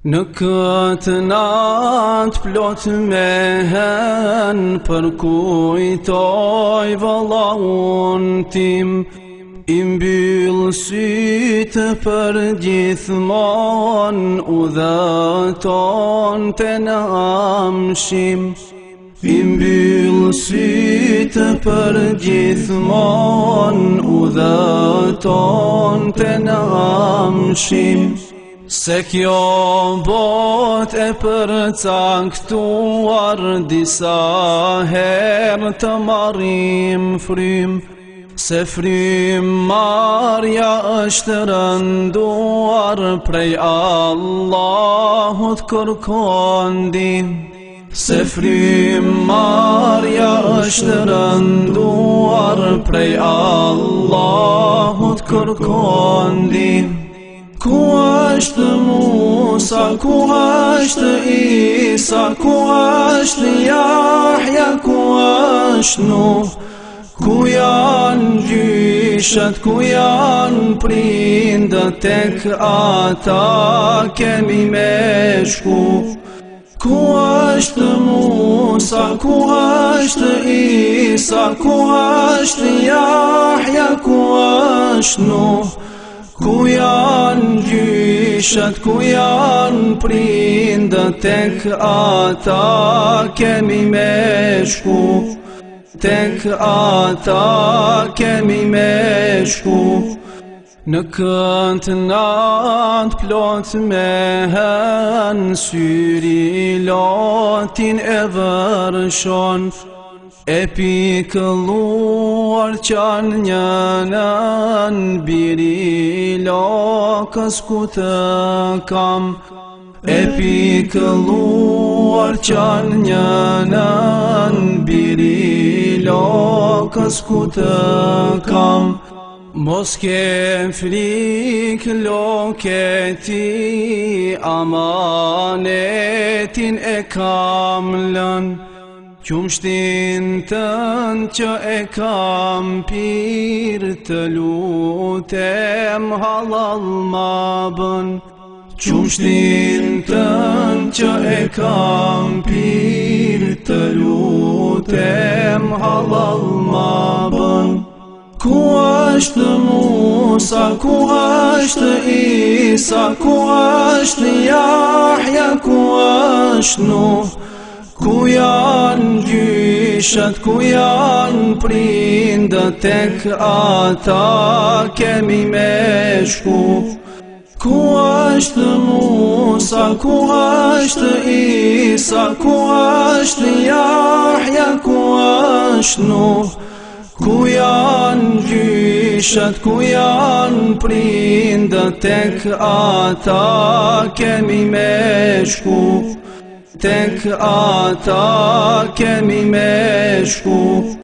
Në këtë natë plot me hen, përkujtoj vëllaun tim, I mbyll sytë për gjithmon, udhëton të në amshim. I mbyll sytë për gjithmon, udhëton të në amshim. Se kjo bot e përcaktuar, disa herë të marrim frym. Se frymmarrja është rënduar, prej Allahut kërkon ndihmë. Se frymmarrja është rënduar, prej Allahut kërkon ndihmë. Ku është Musa, ku është Isa, ku është Jahja, ku është Nuh? Ku janë gjyshat, ku janë prindët, tek ata kemi me shku. Ku është Musa, ku është Isa, ku është Jahja, ku është Nuh? Ku janë gjyshat, ku janë prindët, tek ata kemi me shku. Tek ata kemi me shku. Në këtë natë plot me hen, syri lotin e vërshon, e pikëlluar qanë njënën, biri lokës ku të kam. E pikëlluar qanë njënën, biri lokës ku të kam. Mos ke frikë loketi, amanetin e kam lën. Qumshtin tënë që e kam pirë, të lutem halal ma bën. Qumshtin tënë që e kam pirë, të lutem halal ma bën. Ku është Musa, ku është Isa, ku është Jahja, ku është Nuh? Ku janë gjyshat, ku janë prindët, tek ata kemi me shku. Ku është Musa, ku është Isa, ku është Jahja, ku është Nuh? Ku janë gjyshat, ku janë prindët, tek ata kemi me shku. Tek ata kemi me shku.